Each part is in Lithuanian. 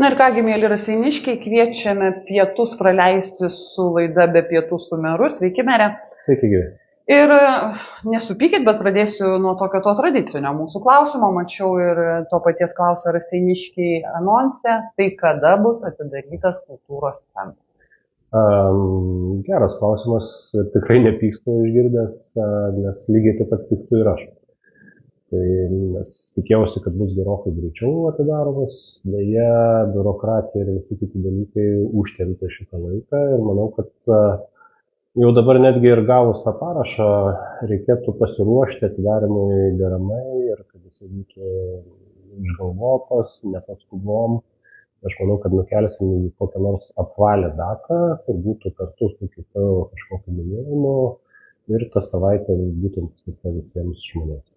Na ir kągi, mėly raseiniškiai, kviečiame pietus praleisti su laida Be pietų su meru. Sveiki, mere. Sveiki, gyvi. Ir nesupykit, bet pradėsiu nuo tokio tradicinio mūsų klausimo. Mačiau ir to paties klausia raseiniškiai anonse. Tai kada bus atidarytas kultūros centras? Geras klausimas, tikrai nepykstu išgirdęs, nes lygiai taip pat pykstu ir aš. Tai nes tikėjausi, kad bus gerokai greičiau atidaromas, deja, biurokratija ir visi kiti dalykai užtempė šitą laiką ir manau, kad jau dabar netgi ir gavus tą parašą reikėtų pasiruošti atidarimui deramai ir kad jis būtų išgalvotas, nepaskubom. Aš manau, kad nukelsim į kokią nors apvalę datą, kur būtų kartu su kitu kažkokiu minėjimu ir ta savaitė būtent skirta visiems žmonėms.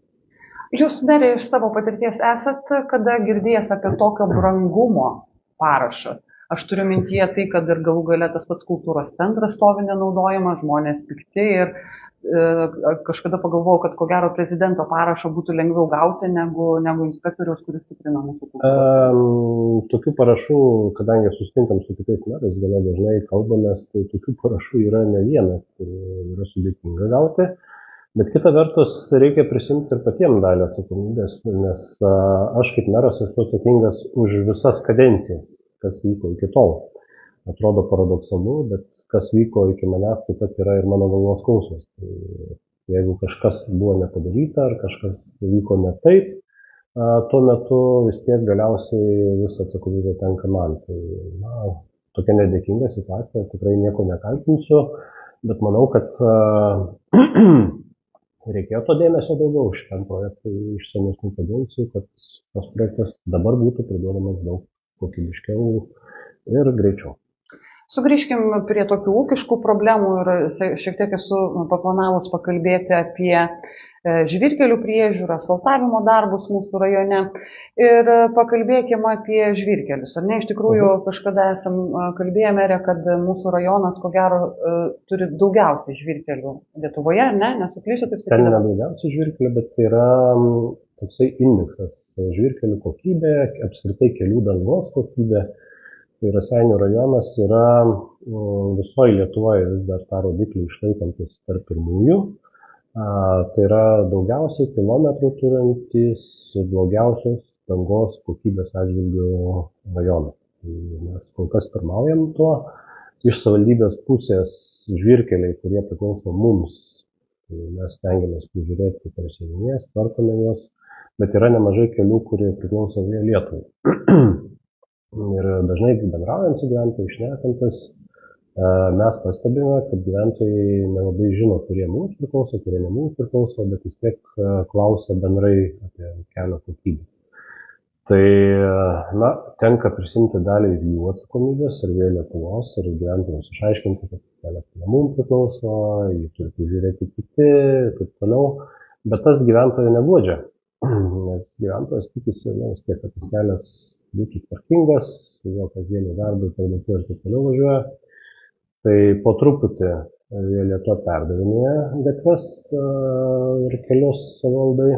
Jūs, mere, iš savo patirties esat kada girdėjęs apie tokio brangumo parašą? Aš turiu mintyje tai, kad ir galų gale tas pats kultūros centras stovi nenaudojamas, žmonės pikti ir kažkada pagalvojau, kad ko gero prezidento parašą būtų lengviau gauti negu inspektoriaus, kuris tikrina mūsų kultūros. Tokių parašų, kadangi susitinkam su kitais merais, gana dažnai kalbamės, tai tokių parašų yra ne vienas, yra sudėtinga gauti. Bet kita vertus, reikia prisimti ir patiems dalį atsakomybės, nes aš kaip meras esu atsakingas už visas kadencijas, kas vyko iki tol. Atrodo paradoksalu, bet kas vyko iki manęs taip pat yra ir mano galvos skausmas. Tai jeigu kažkas buvo nepadaryta ar kažkas vyko ne taip, tuo metu vis tiek galiausiai visą atsakomybę tenka man. Tai tokia nedėkinga situacija, tikrai nieko nekaltinsiu, bet manau, kad reikėjo to dėmesio daugiau šitam projektui iš senesnių kadencijų, kad tas projektas dabar būtų priduodamas daug kokybiškiau ir greičiau. Sugrįžkim prie tokių ūkiškų problemų ir šiek tiek esu paplanavus pakalbėti apie žvyrkelių priežiūrą, asfaltavimo darbus mūsų rajone ir pakalbėkime apie žvyrkelius. Ar ne, iš tikrųjų kažkada esam kalbėję, mere, kad mūsų rajonas ko gero turi daugiausiai žvyrkelių Lietuvoje, ne? Nesuklysiu, taip sakyti. Ten nėra daugiausiai žvyrkelių, bet yra toksai indeksas žvyrkelių kokybė, apskritai kelių dangos kokybė. Tai Raseinių rajonas yra visoje Lietuvoje vis dar tą rodiklį išlaikantis tarp pirmųjų. Tai yra daugiausiai kilometrų turintis blogiausios dangos kokybės atžvilgių rajonas. Mes kol kas pirmaujam tuo. Iš savivaldybės pusės žvyrkeliai, kurie priklauso mums, mes stengiamės prižiūrėti per seniūnijas, tvarkome juos, bet yra nemažai kelių, kurie priklauso Lietuvai. Ir dažnai bendraujant su gyventojai, šnekantis, mes pastebime, kad gyventojai nelabai žino, kurie mums priklauso, kurie ne mums priklauso, bet vis tiek klausia bendrai apie kelio kokybę. Tai, tenka prisimti dalį jų atsakomybės ir vėl Lietuvos ir gyventojams išaiškinti, kad kelias ne mums priklauso, jį turi prižiūrėti kiti ir taip toliau, bet tas gyventojų neguodžia, nes gyventojas tikisi, vis tiek, kad tas kelias būtų tvarkingas, jo kasdienį darbą, parduotuvę ir taip toliau važiuoja. Tai po truputį Lietuva perdavinėja gatves ir kelius savivaldai.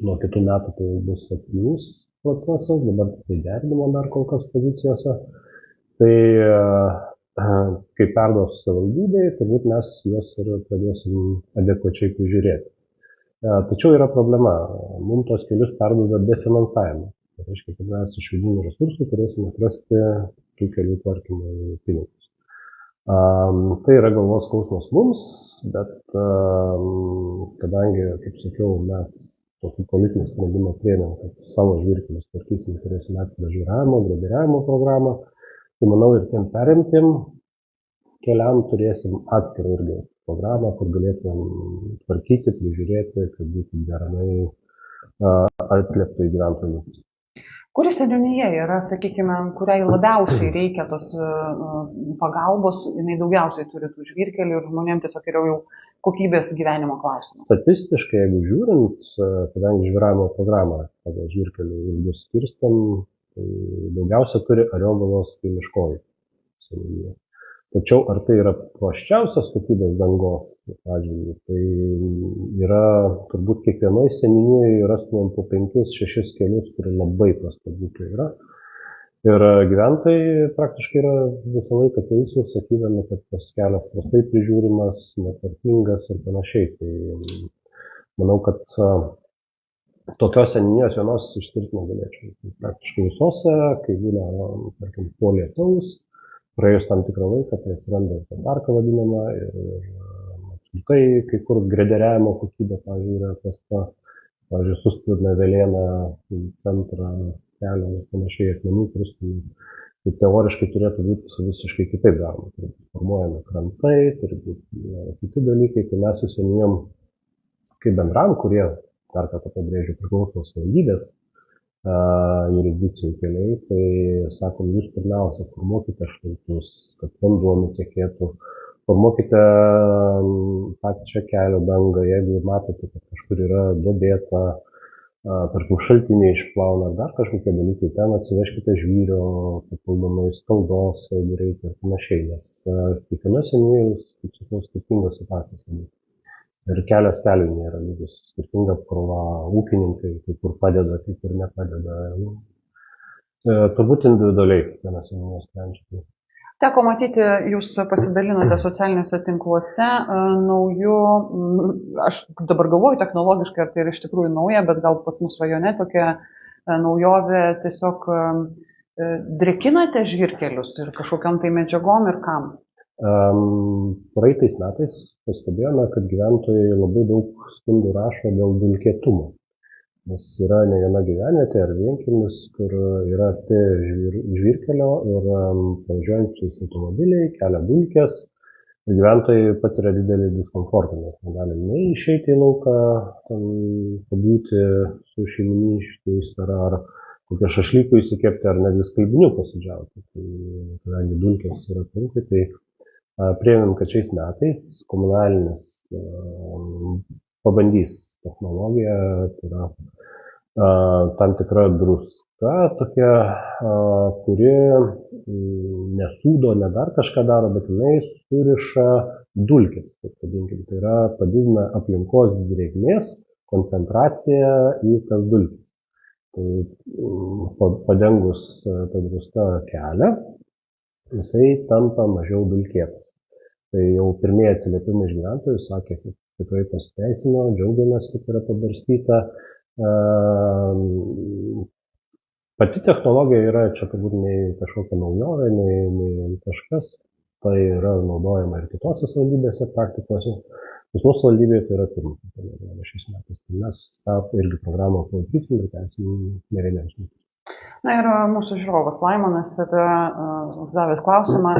Nuo kitų metų tai bus aktyvus procesas, dabar tai derinimo dar kol kas pozicijose. Tai kai perduos savivaldybei, turbūt mes juos ir pradėsim adekvačiai prižiūrėti. Tačiau yra problema, mums tos kelius perduoda be finansavimo. Tai reiškia, kad mes iš vidinių resursų turėsime atrasti tų kelių tvarkymo pinigus. Tai yra galvos skausmas mums, bet kadangi, kaip sakiau, mes tokį politinį sprendimą priėmėm, kad savo žvyrkelius tvarkysim, turėsime atskirą žvyravimo, gradiriavimo programą, tai manau ir tiem perimtiem keliam turėsim atskirą irgi programą, kur galėtumėm tvarkyti, prižiūrėti, kad būtų deramai atlieptų į gyventojų lūkesčius. Kuri seniūnija yra, sakykime, kuriai labiausiai reikia tos pagalbos, jinai daugiausiai turi tų žvyrkelių ir žmonėms tiesiog yra jau kokybės gyvenimo klausimas? Statistiškai, jeigu žiūrint, kadangi žvyravimo programą pagal žvyrkelių ilgius skirstam, tai daugiausia turi Ariogalos kaimiškoji seniūnija. Tačiau ar tai yra prasčiausias kokybės dangos atžvilgiu, tai yra turbūt kiekvienoje seniūnijoje rastumėm po 5-6 kelius, kurie labai prasta būklė yra. Ir gyventojai praktiškai yra visą laiką teisūs, sakydami, kad tas kelias prastai prižiūrimas, netvarkingas ir panašiai. Tai manau, kad tokios seniūnijos vienos išskirti negalėčiau. Tai praktiškai visose, kai būna, tarkim, po lietaus, praėjus tam tikrą laiką, tai atsiranda ir patarka vadinama, ir apskritai kai kur grederiavimo kokybė, pavyzdžiui, yra prasta. Pavyzdžiui, sustrina velėna į centrą kelio ir panašiai akmenų pristumai. Tai teoriškai turėtų būti visiškai kitaip daroma. Turi būti formuojami krantai, turi būti kiti dalykai, kai mes susienijom kaip bendram, kurie, dar kartą pabrėžiu, priklauso savivaldybės jurisdikcijų keliai, tai sakom, jūs pirmiausia formuokite šlaitus, kad vanduo nutekėtų, formuokite pačią kelio dangą, jeigu matote, kad kažkur yra duobėta, tarkim, šaltiniai išplauna ar dar kažkokie dalykai, ten atsivežkite žvyro, papildomai skaldos, jeigu reikia ir panašiai, nes kiekviena seniūnija, kaip sakau, skirtingos situacijos. Ir kelias keliui nėra lygus, skirtinga apkrova, ūkininkai, kai kur padeda, kai kur nepadeda. Turbūt individualiai kiekviena seniūnija sprendžia. Teko matyti, jūs pasidalinote socialiniuose tinkluose naujų, aš dabar galvoju technologiškai, ar tai yra iš tikrųjų nauja, bet gal pas mus rajone tokia naujovė, tiesiog drėkinate žvyrkelius ir kažkokiam tai medžiagom ir kam? Praeitais metais pastebėjome, kad gyventojai labai daug skundų rašo dėl dulkėtumo. Nes yra ne viena gyvenvietė ar vienkiemis, kur yra arti žvyrkelio ir važiuojančiais automobiliai kelia dulkes ir gyventojai patiria didelį diskomfortą, nes negali nei išeiti į lauką, pabūti su šeiminiškiais ar kokią šašlykų įsikepti ar netgi skalbinių pasidžiauti. Tai, kadangi dulkės yra aplinkui, tai priėmėm, kad šiais metais komunalinis pabandys technologiją, tai yra tam tikra druska, tokia, kuri nesūdo, ne dar kažką daro, bet jinai suriša dulkės, taip vadinkim. Tai yra padidina aplinkos drėgmės koncentraciją į tas dulkės. Tai padengus tą druską kelią, jisai tampa mažiau dulkėtas. Tai jau pirmieji atsiliepimai iš gyventojų sakė, kad tikrai pasiteisino, džiaugiamės, kad yra pabarstyta. Pati technologija yra čia turbūt nei kažkokia naujovė, nei kažkas. Tai yra naudojama ir kitose savivaldybėse praktikose. Pas mūsų savivaldybėje tai yra pirmas technologija šiais metais. Tai mes tą irgi programą palaikysim ir tęsim ne vieniems metus. Na ir mūsų žiūrovas Laimonas yra uždavęs klausimą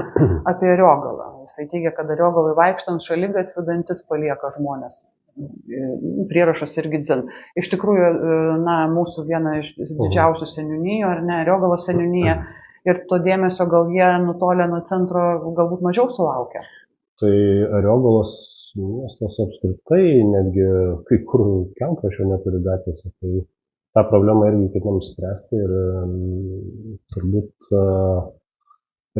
apie Ariogalą. Jisai teigia, kad Ariogalai vaikštant šaligatviu dantis palieka žmonės. Prierašas irgi dzin. Iš tikrųjų, na, mūsų viena iš didžiausių seniūnijų, ar ne, Ariogalos seniūnija, ir to dėmesio gal jie nutolę nuo centro galbūt mažiau sulaukia. Tai Ariogalos miestas apskritai, netgi kai kur kelkraščio neturi gatvėse, tai tą problemą irgi ketinam spręsti ir turbūt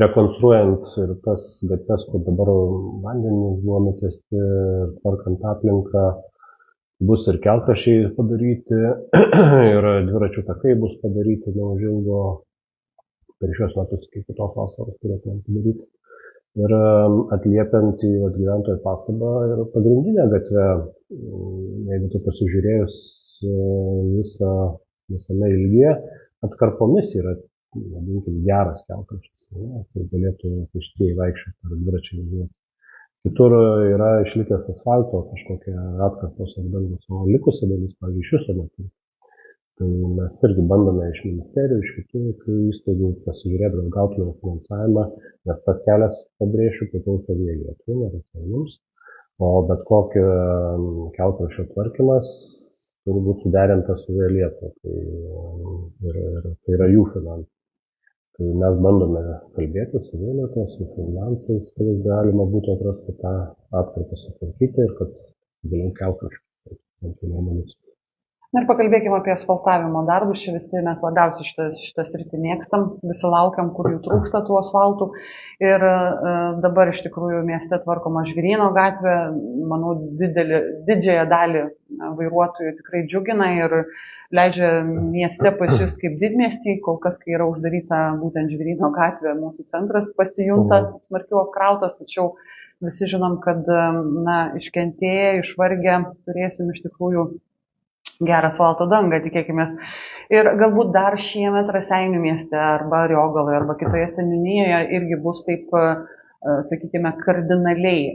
rekonstruojant ir tas gatves, kur dabar vandenys buvo nutiesti ir tvarkant aplinką, bus ir kelkraščiai padaryti ir dviračių takai bus padaryti neužilgo, per šios metus iki kitos vasaros turėtumėm padaryti. Ir atliepiant į gyventojų pastabą ir pagrindinę gatvę, jeigu tu pasižiūrėjus visame ilgyje, atkarpomis yra, vadinkim, geras kelkraštis, kur galėtų pėstieji vaikščioti ar dviračiai važiuoti. Kitur yra išlikęs asfalto kažkokia atkarpos ar dangos, o likusi dalis, pavyzdžiui, iš viso neturi. Tai mes irgi bandome iš ministerijų, iš kitų įstaigų pasižiūrėti, gal gautume finansavimą, nes tas kelias, pabrėšiu, priklauso Lietuvai, nėra mums, o bet kokio kelkraščio tvarkymas turi būti suderintas su Lietuva, ir tai yra jų finansai. Tai mes bandome kalbėti su Lietuva, su finansais, kad galima būtų atrasti tą atkarpą sutvarkyti ir kad vėliau kelkraščių. Ir pakalbėkime apie asfaltavimo darbus. Čia visi mes labiausiai šitą sritį mėgstam, visi laukiam, kur jų trūksta tų asfaltų. Ir dabar iš tikrųjų mieste tvarkoma Žvėryno gatvė, manau, didžiąją dalį vairuotojų tikrai džiugina ir leidžia mieste pasijust kaip didmiestį. Kol kas, kai yra uždaryta būtent Žvėryno gatvė, mūsų centras pasijunta smarkiau apkrautas, tačiau visi žinom, kad iškentėję, išvargę turėsim iš tikrųjų gerą asfalto dangą, tikėkimės. Ir galbūt dar šiemet Raseinių mieste arba Ariogaloje arba kitoje seniūnijoje irgi bus taip, sakykime, kardinaliai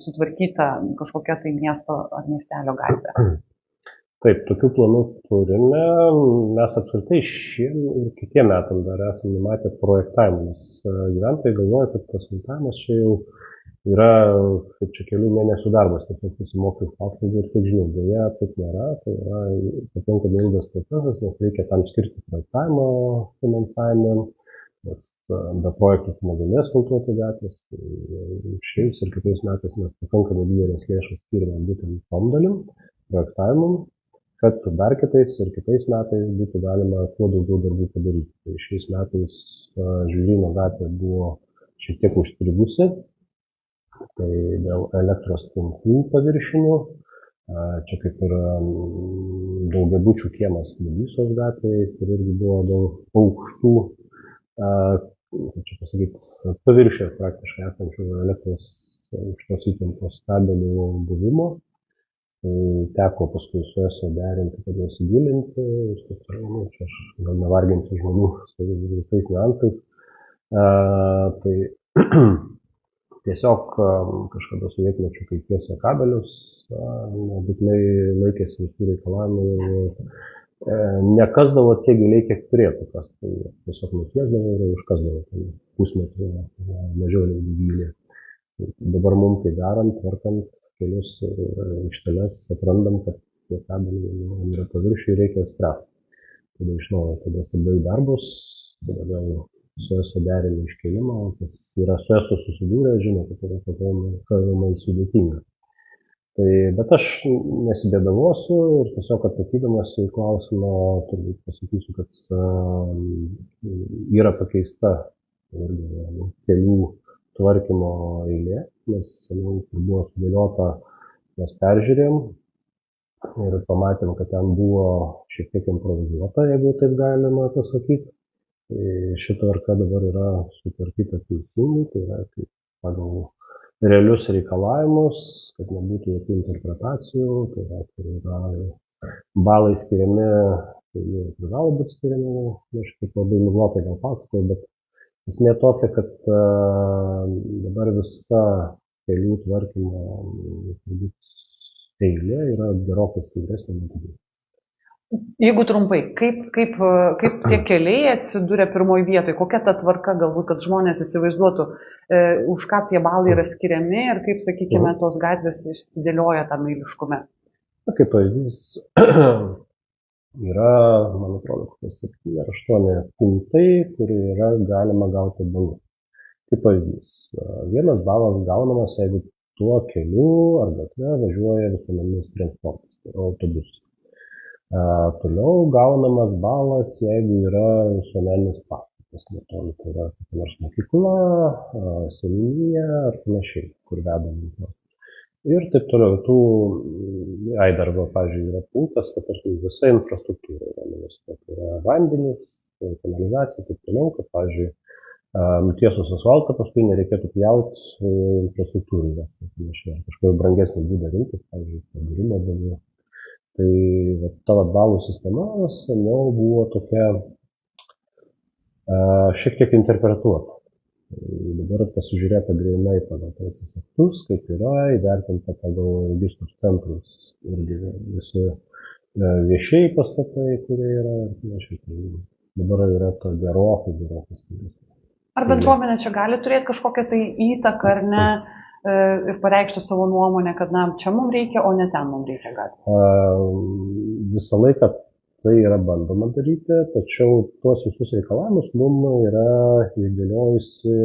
sutvarkyta kažkokia tai miesto ar miestelio gatvė. Taip, tokių planų turime. Mes apskritai šiem ir kitiem metam dar esame numatę projektavimą, nes gyventojai galvoja, kad asfaltavimas čia jau yra kaip čia kelių mėnesių darbas, tiesiog susimokai paslaugą ir tik žinai, deja, taip nėra, tai yra pakankamai ilgas procesas, nes reikia tam skirti projektavimo finansavimą, nes be projektų negalės asfaltuoti gatvės, tai šiais ir kitais metais mes pakankamai didelės lėšas skiriame būtent tom dalim, projektavimui, kad dar kitais metais būtų galima kuo daugiau darbų padaryti. Tai šiais metais Žvėryno gatvė buvo šiek tiek užstrigusi. Tai dėl elektros tinklų paviršinių, čia kaip ir daugiabučių kiemas Dubysos gatvėje, kur irgi buvo dėl aukštų, čia pasakyti, paviršės praktiškai esančių elektros aukštos įtampos kabelių buvimo. Tai teko paskui su ESO derinti, kad nesigilinti, čia aš gal nevarginsiu žmonių su visais niuansais. Tai tiesiog kažkada sovietmečiu, kai tiesė kabelius, nebūtinai laikėsi visų reikalavimų ir nekasdavo tiek giliai, kiek turėtų kas. Tai tiesiog nutiesdavo ir užkasdavo pusmetrį, mažiau negu giliai. Dabar mums tai darant, tvarkant kelius aikšteles, atrandam, kad tie kabeliai yra paviršiai ir reikia spręsti. Tada iš naujo, tada stabdai darbus, tada vėl su ESO derinį iškėlimą, kas yra su ESO susidūrę, žino, kad yra pakankamai sudėtinga. Tai, bet aš nesibėdavosiu ir tiesiog atsakydamas į klausimą, turbūt pasakysiu, kad yra pakeista kelių tvarkymo eilė, nes seniau buvo sudėliota, mes peržiūrėjom ir pamatėm, kad ten buvo šiek tiek improvizuota, jeigu taip galima pasakyti. Ši tvarka dabar yra sutvarkyta teisingai, tai yra pagal realius reikalavimus, kad nebūtų jokių interpretacijų, tai yra balai skiriami, tai jie privalo būti skiriami, aš taip labai miglotai gal pasakoju, bet esmė tokia, kad dabar visa kelių tvarkymo eilė yra gerokai skaidresnė negu buvo. Jeigu trumpai, kaip tie keliai atsidūrė pirmoji vietoje, kokia ta tvarka galbūt, kad žmonės įsivaizduotų, už ką tie balai yra skiriami ir kaip, sakykime, tos gatvės išsidėlioja tam eiliškume? Kaip pavyzdys, yra, man atrodo, 7 ar 8 punktai, kur yra galima gauti balų. Kaip pavyzdys, 1 balas gaunamas, jeigu tuo keliu ar gatve važiuoja visuomeninis transportas, tai yra autobusas. Toliau gaunamas balas, jeigu yra visuomeninis pastatas, netoli, tai yra kokia nors mokykla, seniūnija ar panašiai, kur vedami. Ir taip toliau, darbo, pavyzdžiui, yra punktas, kad visa infrastruktūra yra nuvestyta, tai yra vandenis, kanalizacija, taip toliau, kad, pavyzdžiui, nutiesus asfaltą, paskui nereikėtų pjauti infrastruktūrų įvesti, panašiai, kažkokį brangesnį būdą rinktis, pavyzdžiui, padūrimo dalį. Tai ta balų sistema seniau buvo tokia šiek tiek interpretuota. Dabar pasižiūrėta grynai pagal teisės aktus, kaip yra įvertinta pagal registrų centrus irgi visi viešieji pastatai, kurie yra ir panašiai. Dabar yra ta gerokai skiriasi. Ar bendruomenė čia gali turėti kažkokią tai įtaką ar ne? Ir pareikšti savo nuomonę, kad čia mums reikia, o ne ten mums reikia gatvės? Visą laiką tai yra bandoma daryti, tačiau tuos visus reikalavimus mums yra išdėliojusi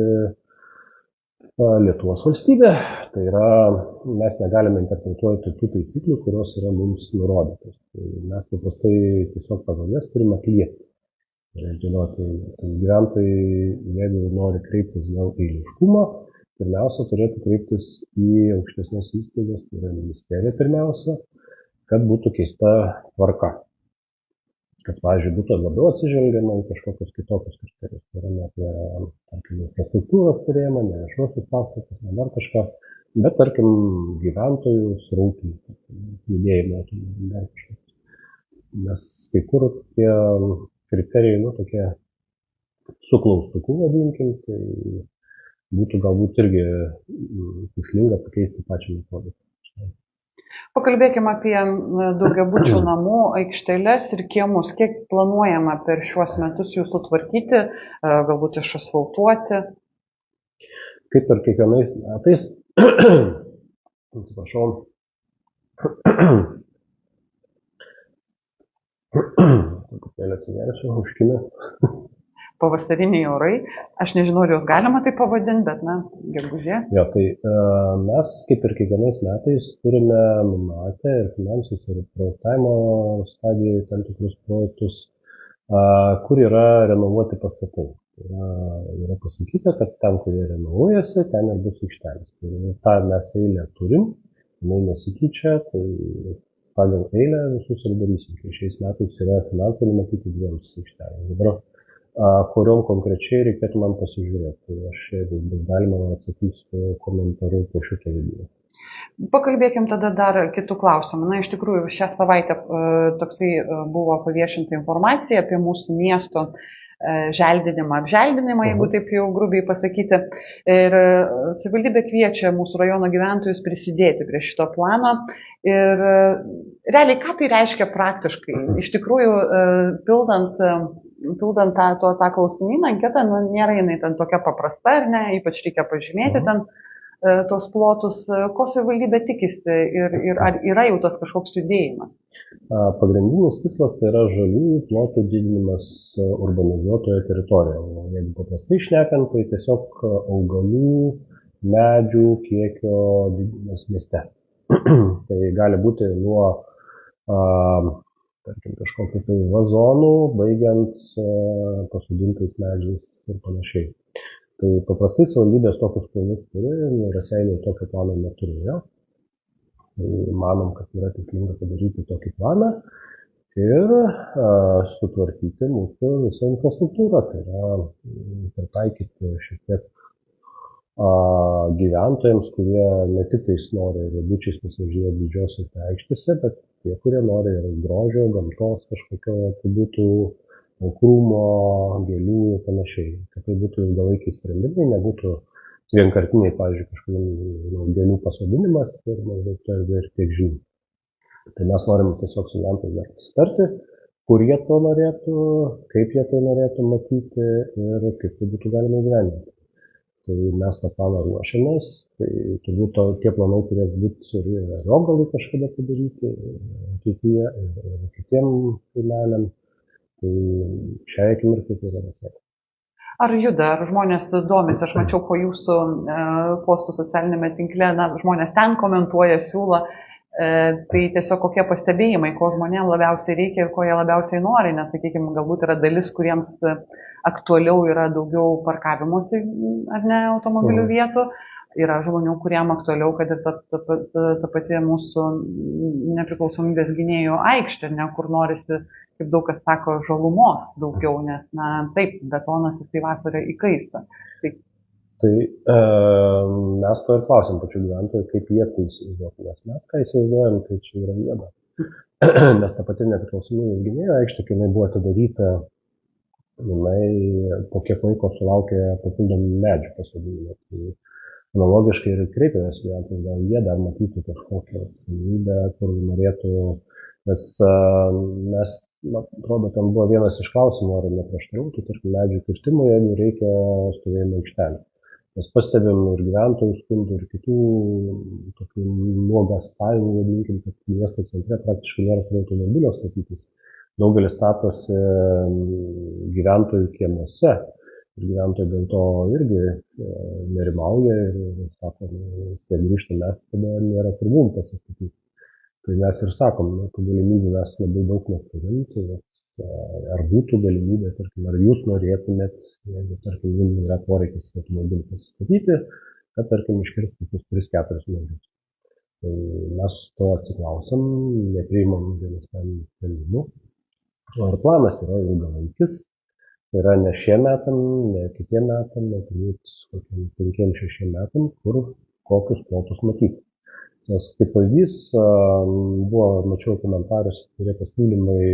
Lietuvos valstybė. Tai yra, mes negalime interpretuoti tų taisyklių, kurios yra mums nurodytos. Tai mes paprastai tiesiog pagal jas turime atliepti. Ir dėlioti, tai gyventojai, jeigu nori kreiptis dėl eiliškumo, pirmiausia turėtų kreiptis į aukštesnės įstaigas, tai yra ministerija pirmiausia, kad būtų keista tvarka. Kad, pavyzdžiui, būtų labiau atsižvelgiama į kažkokius kitokius kriterijus. Tai yra ne apie, tarkim, infrastruktūros turėjimą, ne viešuosius pastatus, ne dar kažką, bet, tarkim, gyventojų srautų, judėjimo, dar kažkas. Nes kai kur tie kriterijai, tokie su klaustuku vadinkim, tai būtų galbūt irgi tikslinga pakeisti pačią metodiką. Pakalbėkime apie daugiabučių namų aikšteles ir kiemus. Kiek planuojama per šiuos metus jų sutvarkyti, galbūt išasfaltuoti? Kaip ir kiekvienais metais, atsiprašau, truputėlį atsigersiu, užkimę. Pavasariniai orai. Aš nežinau, ar jos galima tai pavadinti, bet, gegužė. Jo, tai mes, kaip ir kiekvienais metais, turime numatę ir finansus, ir projektavimo stadijoje tam tikrus projektus, kur yra renovuoti pastatai. Yra pasakyta, kad ten, kurie renovuojasi, ten ir bus aikštelės. Tai tą mes eilę turim, jinai nesikeičia, tai pagal eilę visus ir darysim. Tai šiais metais yra finansai numatyti 2 aikštelėms. Dabar kuriom konkrečiai reikėtų man pasižiūrėti. Tai aš, jeigu bus galima, atsakysiu komentaru po šito video. Pakalbėkim tada dar kitų klausimų. Iš tikrųjų, šią savaitę toksai buvo paviešinta informacija apie mūsų miesto apželdinimą, jeigu taip jau grubiai pasakyti. Ir savivaldybė kviečia mūsų rajono gyventojus prisidėti prie šito plano. Ir realiai, ką tai reiškia praktiškai? Iš tikrųjų, pildant tą klausimyną, anketą, nėra jinai ten tokia paprasta, ar ne, ypač reikia pažymėti ten tos plotus, ko savivaldybė tikisi ir ar yra jau tas kažkoks judėjimas? Pagrindinis tikslas tai yra žaliųjų plotų didinimas urbanizuotoje teritorijoje. Jeigu paprastai šnekant, tai tiesiog augalų, medžių kiekio didinimas mieste. Tai gali būti nuo tarkim, kažkokiu tai vazonų, baigiant pasodintais medžiais ir panašiai. Tai paprastai savivaldybės tokius planus turi, Raseiniai tokio plano neturėjo. Tai manom, kad yra tikslinga padaryti tokį planą ir sutvarkyti mūsų visą infrastruktūrą. Tai yra pritaikyti šiek tiek gyventojams, kurie ne tik tais nori riebučiais pasižiūrėti didžiosiose aikštėse, bet tie, kurie nori ir grožio, gamtos kažkokio, tai būtų krūmo, gėlių ir panašiai. Kad tai būtų ilgalaikiai sprendimai, nebūtų vienkartiniai, pavyzdžiui, kažkokių gėlių pasodinimas ir maždaug to ir tiek žinių. Tai mes norim tiesiog su gyventojais dar pasitarti, kur jie to norėtų, kaip jie tai norėtų matyti ir kaip tai būtų galima įgyvendinti. Tai mes tą planą ruošiamės, tai turbūt tie planai turės būti ir Riogalai kažkada padaryti, ateityje ir kitiem kaimeliam. Tai šiai akimirkai tai yra nesėkmė. Ar juda, ar žmonės domisi? Aš mačiau po jūsų postų socialinėme tinkle, žmonės ten komentuoja, siūlo. Tai tiesiog kokie pastebėjimai, ko žmonėms labiausiai reikia ir ko jie labiausiai nori, nes, sakykime, galbūt yra dalis, kuriems aktualiau yra daugiau parkavimuose, ar ne, automobilių vietų. Yra žmonių, kuriem aktualiau, kad ir ta pati mūsų nepriklausomybės gynėjų aikštė, kur norisi, kaip daug kas sako, žalumos daugiau, nes, taip, betonas jisai vasarą įkaista. Tai mes to ir klausim pačių gyventojų, kaip jie tai įsivaizduoja. Nes mes ką įsivaizduojam, tai čia yra viena. Nes ta pati nepriklausomybės gynėjų aikštė, kai jinai buvo atidaryta, jinai po kiek laiko sulaukė papildomų medžių pasodinimo. Tai analogiškai ir kreipėmės gyventojus, gal jie dar matytų kažkokią galimybę, kur norėtų, nes mes, atrodo, ten buvo vienas iš klausimų, ar neprieštarautų, tarkim, medžių kirtimų, jeigu reikia stovėjimo aikštelę. Mes pastebim ir gyventojų skundų, ir kitų tokių nuogastavimų, vadinkim, kad miesto centre praktiškai nėra kur automobilio statytis. Daugelis statosi gyventojų kiemuose Ir gyventojai dėl to irgi nerimauja ir sako, kai grįžtam mes, tada nėra kur mums pasistatyti. Tai mes ir sakom, tų galimybių mes labai daug neturim, tai ar būtų galimybė, tarkim, ar jūs norėtumėt, jeigu, tarkim, jums yra poreikis automobilį pasistatyti, kad, tarkim, iškirsti kokius 3-4 metrus. Tai mes to atsiklausom, nepriimam vienasmen sprendimų. Ar planas yra ilgalaikis, tai yra ne šiem metam, ne kitiem metam, ne turbūt kokiam 5-6 metam, kur kokius plotus matyti. Nes kaip pavyzdys, mačiau komentarus, kurie pasiūlymai,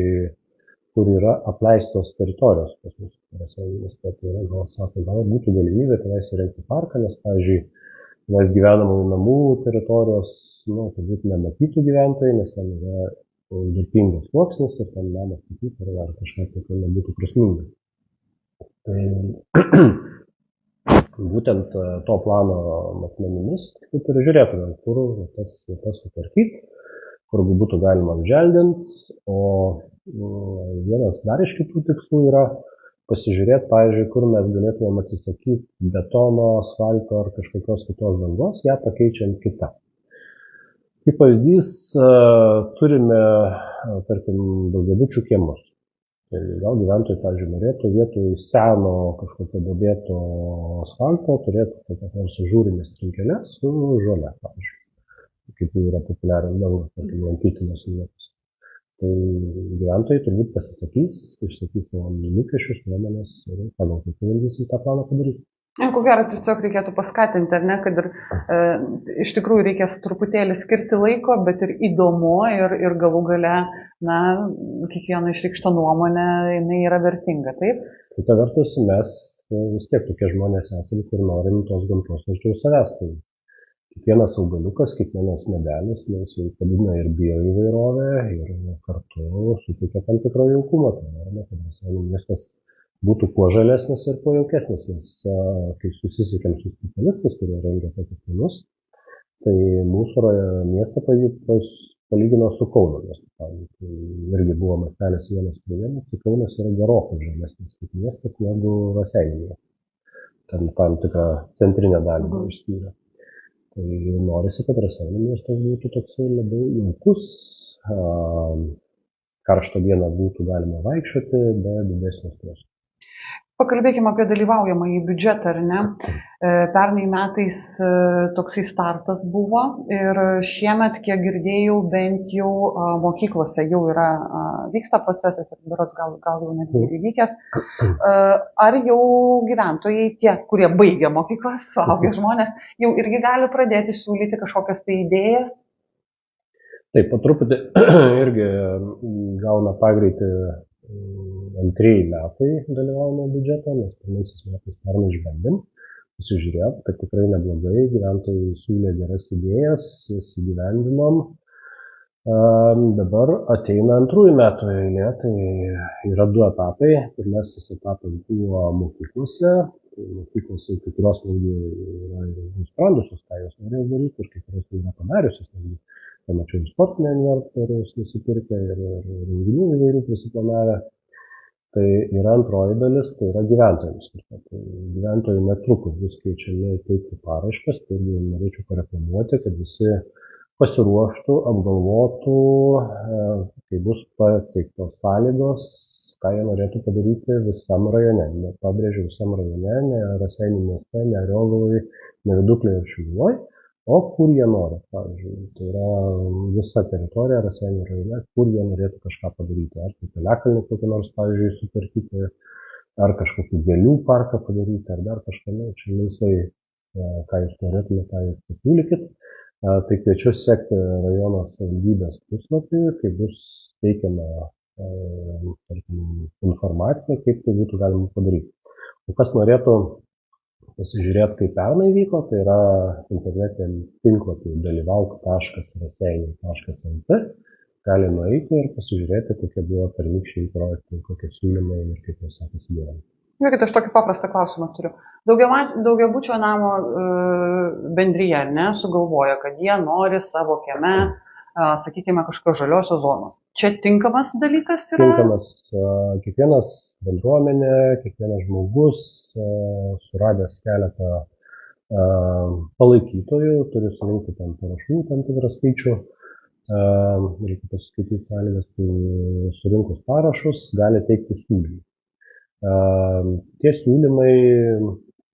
kur yra apleistos teritorijos pas mus. Gal būtų galimybė tenais įrengti parką, nes, pavyzdžiui, tenais gyvenamųjų namų teritorijos, turbūt nematytų gyventojai, nes ten yra durpingas sluoksnis ir ten namą statyti ar kažką tokio nebūtų prasminga. Tai būtent to plano matmenimis taip ir žiūrėtume, kur tas sutvarkyti, kur būtų galima apželdinti, o vienas dar iš kitų tikslų yra pasižiūrėti, pavyzdžiui, kur mes galėtumėm atsisakyti betono, asfalto ar kažkokios kitos dangos, ją pakeičiant kitą. Kaip pavyzdys, turime, tarkim, daugiabučių kiemus. Tai gal gyventojai, pavyzdžiui, norėtų vietoj seno kažkokio duobėto asfalto turėtų tokias nors ažūrinės trinkeles su žole, pavyzdžiui. Kaip jau yra populiarios dangos, tarkim, lankytinos vietos. Tai gyventojai turbūt pasisakys, išsakys savo lūkesčius, nuomonės ir pagal tai valdysim tą planą padaryti. Ko gero, tiesiog reikėtų paskatinti, ar ne, kad ir iš tikrųjų reikės truputėlį skirti laiko, bet ir įdomu ir galų gale, kiekvieno išreikšta nuomonė, jinai yra vertinga, taip? Kita vertus, mes vis tiek tokie žmonės esame, kur norim tos gamtos arčiau savęs. Tai kiekvienas augaliukas, kiekvienas medelis, jisai padidina ir bioįvairovę ir kartu suteikia tam tikro jaukumo. Tai norime, kad miestas būtų kuo žalesnis ir kuo jaukesnis, nes kai susisiekėm su specialistais, kurie rengia tokius planus, tai mūsų miestą palygino su Kauno miestu. Tai irgi buvo mastelis 1:1, tai Kaunas yra gerokai žalesnis kaip miestas negu Raseiniai. Ten tam tikrą centrinę dalį išskyrė. Tai norisi, kad Raseinių miestas būtų toksai labiau jaukus, karštą dieną būtų galima vaikščioti be didesnio streso. Pakalbėkime apie dalyvaujamąjį biudžetą, ar ne? Pernai metais toksai startas buvo ir šiemet, kiek girdėjau, bent jau mokyklose jau vyksta procesas ir berods gal jau netgi įvykęs. Ar jau gyventojai, tie, kurie baigia mokyklas, suaugę žmonės, jau irgi gali pradėti siūlyti kažkokias tai idėjas? Taip, po truputį irgi gauna pagreitį antrieji metai dalyvavimo biudžeto, nes pirmaisiais metais pernai išbandėm, pasižiūrėjom, kad tikrai neblogai, gyventojai siūlė geras idėjas, jas įgyvendinom. Dabar ateina antrųjų metų eilė, tai yra 2 etapai. Pirmasis etapas buvo mokyklose, kai kurios netgi yra nusprendusios, ką jos norės daryti ir kai kurios yra padariusios. Pamačiau sportinę invertorius nusipirkę ir renginių įvairių prisiplanavę. Tai yra antroji dalis, tai yra gyventojams. Tai gyventojai netrukus bus kviečiami teikti paraiškas, tai norėčiau pareklamuoti, kad visi pasiruoštų, apgalvotų, kai bus pateiktos sąlygos, ką jie norėtų padaryti visam rajone. Pabrėžiu visam rajone, ne Raseinių mieste, ne Ariogaloje, ne Viduklėje ir Šiluvoj. O kur jie nori, pavyzdžiui, tai yra visa teritorija Raseinių rajone, kur jie norėtų kažką padaryti. Ar tai piliakalnį kokį nors, pavyzdžiui, sutvarkyti, ar kažkokį gėlių parką padaryti, ar dar kažką. Čia laisvai, ką jūs norėtumėte, tą jūs pasiūlykit. Tai kviečiu sekti rajono savivaldybės puslapį, kai bus teikiama informacija, kaip tai būtų galima padaryti. O kas norėtų pasižiūrėti, kaip pernai vyko, tai yra internetiniam tinklapį dalyvauk.raseiniai.lt. Gali nueiti ir pasižiūrėti, kokie buvo pernykščiai projektai, kokie siūlymai ir kaip juos sekasi gyventi. Žiūrėkit, aš tokį paprastą klausimą turiu. Daugiabučio namo bendryje, ne, sugalvoja, kad jie nori savo kieme, sakykime, kažkokio žaliosios zonos. Čia tinkamas dalykas yra? Tinkamas. Kiekvienas bendruomenė, kiekvienas žmogus, suradęs keletą palaikytojų, turi surinkti tam parašų, tam tikrą skaičių, reikia pasiskaityti sąlygas, tai surinkus parašus gali teikti siūlymą. Tie siūlymai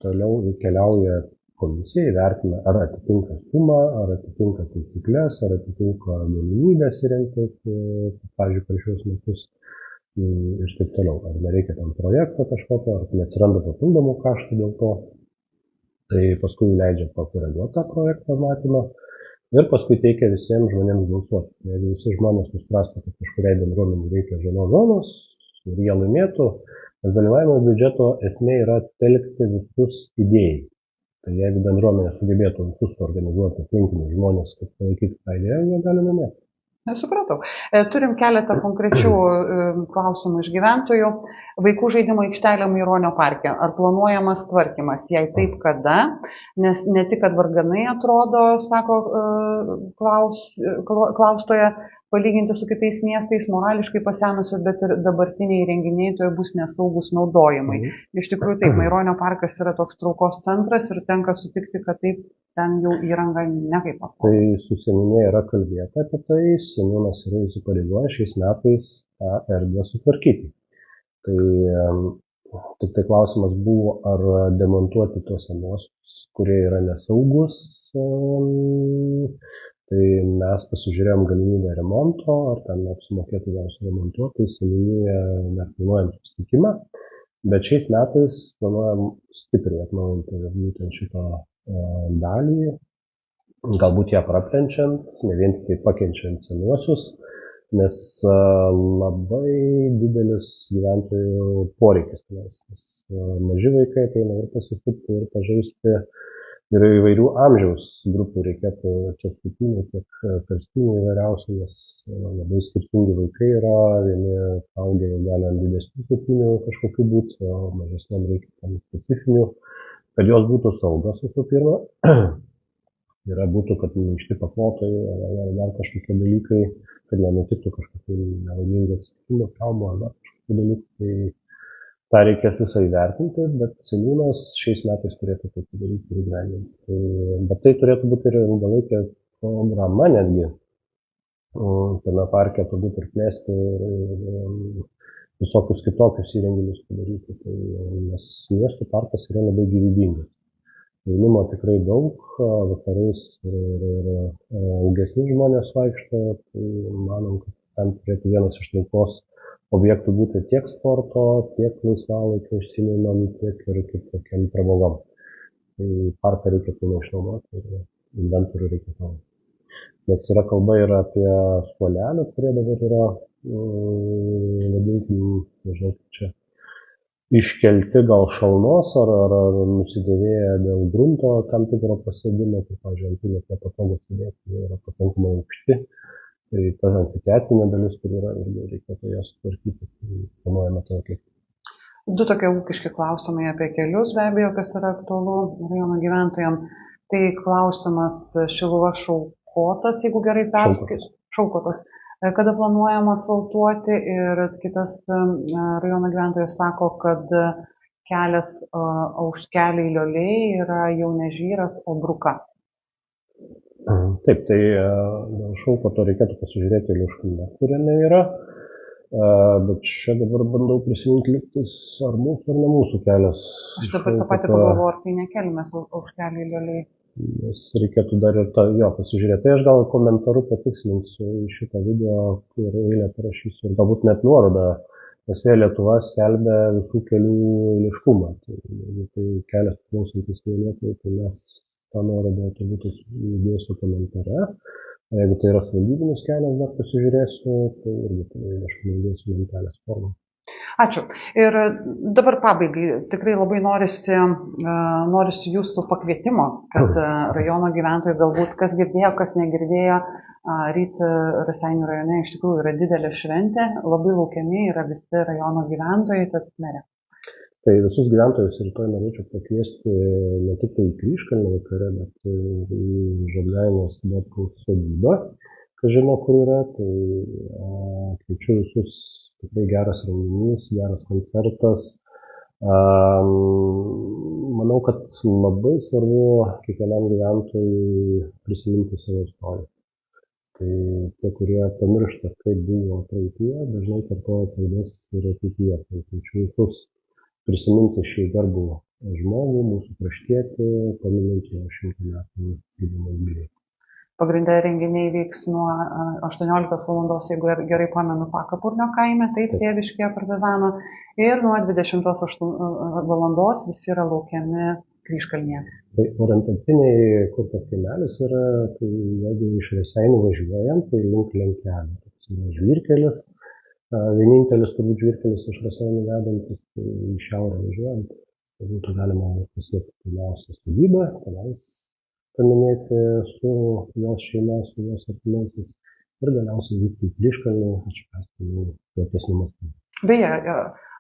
toliau keliauja komisija, įvertina, ar atitinka sumą, ar atitinka taisyklės, ar atitinka galimybės įrengti, pavyzdžiui, per šios metus ir taip toliau. Ar nereikia tam projekto kažkokio, ar neatsiranda papildomų kaštų dėl to. Tai paskui leidžia pakoreguoti tą projektą matymą ir paskui teikia visiems žmonėms balsuoti. Jeigu visi žmonės nuspręstų, kad kažkuriai bendruomenei reikia žalios zonos ir jie laimėtų, nes dalyvavimo biudžeto esmė yra telkti visus idėjai. Tai jeigu bendruomenė sugebėtų visus organizuoti aplinkinius žmonės, kad palaikytų tą idėją, jie gali laimėti. Supratau. Turim keletą konkrečių klausimų iš gyventojų. Vaikų žaidimo aikštelė Maironio parke. Ar planuojamas tvarkymas? Jei taip, kada? Nes ne tik, kad varganai atrodo, sako klaustoje, palyginti su kitais miestais, morališkai pasenusios, bet ir dabartiniai renginiai toje bus nesaugus naudojimai. Iš tikrųjų, taip, Maironio parkas yra toks traukos centras ir tenka sutikti, kad taip ten jau įranga nekaip apmokama. Tai su seniūnija yra kalbėta apie tai, seniūnas yra įsipareigoję šiais metais tą erdvę sutvarkyti. Tai tai klausimas buvo, ar demontuoti tuos senuosius, kurie yra nesaugus. Tai mes pasižiūrėjom galimybę remonto, ar ten apsimokėtų dar suremontuoti, seniūnija dar planuojam susitikimą, bet šiais metais planuojam stipriai atnaujinti būtent šitą dalį, galbūt ją praplenčiant, ne vien tik tai pakenčiant senuosius, nes labai didelis gyventojų poreikis. Nes maži vaikai ateina ir pasistipti, ir pažaisti. Ir įvairių amžiaus grupių reikėtų tiek supinių, tiek karstinių įvairiausių, nes labai skirtingi vaikai yra, vieni augę jau gali ant didesnių supinių kažkokių būti, o mažesniam reikia tam specifinių, kad jos būtų saugios visų pirma. Yra būtų, kad neišti paklotai ar dar kažkokie dalykai, kad nenutiktų kažkokių nelaimingų atsitikimų, traumų ar dar kažkokių dalykų. tą reikės visą įvertinti, bet seniūnas šiais metais turėtų tai padaryti ir įgyvendinti. Bet tai turėtų būti ir ilgalaikė programa netgi. Tame parke turbūt ir plėsti ir visokius kitokius įrenginius padaryti. Nes miestų parkas yra labai gyvybingas. Jaunimo tikrai daug, vakarais ir augesni žmonės vaikšto, tai manom, kad ten turėtų vienas iš traukos objektų būti tiek sporto, tiek laisvalaikio užsiėmimam, tiek ir kitokiam pramogom. Tai parką reikia pilnai išnaudoti ir inventorių reikia naudoti. Nes yra kalba ir apie suolelį, kurie dabar yra, vadinkim, nežinau, čia iškelti gal šalnos ar nusidėvėję dėl grunto tam tikro pasėdimo, tai, pavyzdžiui, ant jų net nepatogu sėdėti, jie yra pakankamai aukšti. Tai ta amfiteatrinė dalis, kur yra, irgi reikėtų jas sutvarkyti, planuojame to atlikti. Du tokie ūkiški klausimai apie kelius, be abejo, kas yra aktualu rajono gyventojams. Tai klausimas Šiluva Šaukotas, jeigu gerai perskaičiu. Šaukotas. Kada planuojama asfaltuoti, ir kitas rajono gyventojas sako, kad kelias Auškeliai Lioliai yra jau ne Žvyras, o Bruka. Taip, tai Šaukoto reikėtų pasižiūrėti Liuškume, kuriame yra, bet čia dabar bandau prisiminti lygtais, ar mūsų ar ne mūsų kelias. Aš dabar tą patį pagalvoju, ar tai nekeliamės Auškeliai Lioliai. Nes reikėtų dar ir pasižiūrėti. Tai aš gal komentaru patikslinsiu į šitą video, kur eilę parašysiu, ir galbūt net nuorodą, nes vėl Lietuva skelbia visų kelių eiliškumą. Tai kelias priklausantis vienetai, tai mes tą nuorodą turbūt įdėsiu komentare. Jeigu tai yra savivaldybinis kelias, dar pasižiūrėsiu, tai irgi eiliškumą įdėsiu lentelės formą. Ačiū. Ir dabar pabaigai, tikrai labai norisi jūsų pakvietimo, kad rajono gyventojai galbūt kas girdėjo, kas negirdėjo, ryt Raseinių rajone iš tikrųjų yra didelė šventė, labai laukiami yra visi rajono gyventojai, tad merė. Tai visus gyventojus rytoj norėčiau pakviesti ne tik į Kryžkalnį vakare, bet į Žabliajos Botkaus sodybą, kas žino, kur yra, tai kviečiu visus, tikrai geras renginys, geras koncertas. Manau, kad labai svarbu kiekvienam gyventojui prisiminti savo istoriją. Tai tie, kurie pamiršta, kaip buvo praeityje, dažnai kartoja klaidas ir ateityje. Tai kviečiu visus prisiminti šį garbų žmogų, mūsų kraštietį, paminint jo 100 metų gyvenimo jubiliejų. Pagrindė renginiai vyks nuo 18 val. Jeigu gerai pamenu, Pakapurnio kaime, taip, Tėviškėje Partizano, ir nuo 28 val. Visi yra laukiami Kryžkalnyje. Tai orientaciniai, kur tas kaimelis yra, tai jeigu iš Raseinių važiuojant, tai link Lenkelio. Tai yra žvyrkelis, vienintelis turbūt žvyrkelis iš Raseinių vedantis, tai į šiaurę važiuojant. Tai būtų galima pasiekti pirmiausia sodybą, tenais paminėti su jos šeima, su jos artimaisiais ir galiausiai vykti į Kryžkalnį, atšvęsti jų platesnį mastą. Beje,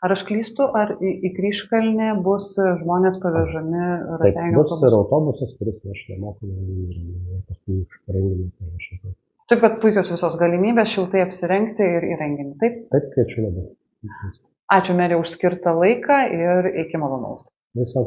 ar aš klystu, ar į Kryžkalnį bus žmonės pavežami Raseinių autobusu? Bus ir autobusas, kuris neš nemokamai ir paskui iš renginį paveža. Taip, kad puikios visos galimybės šiltai apsirengti ir į renginį, taip? Taip, kviečiu labai. Ačiū merė už skirtą laiką ir iki malonaus. Viso.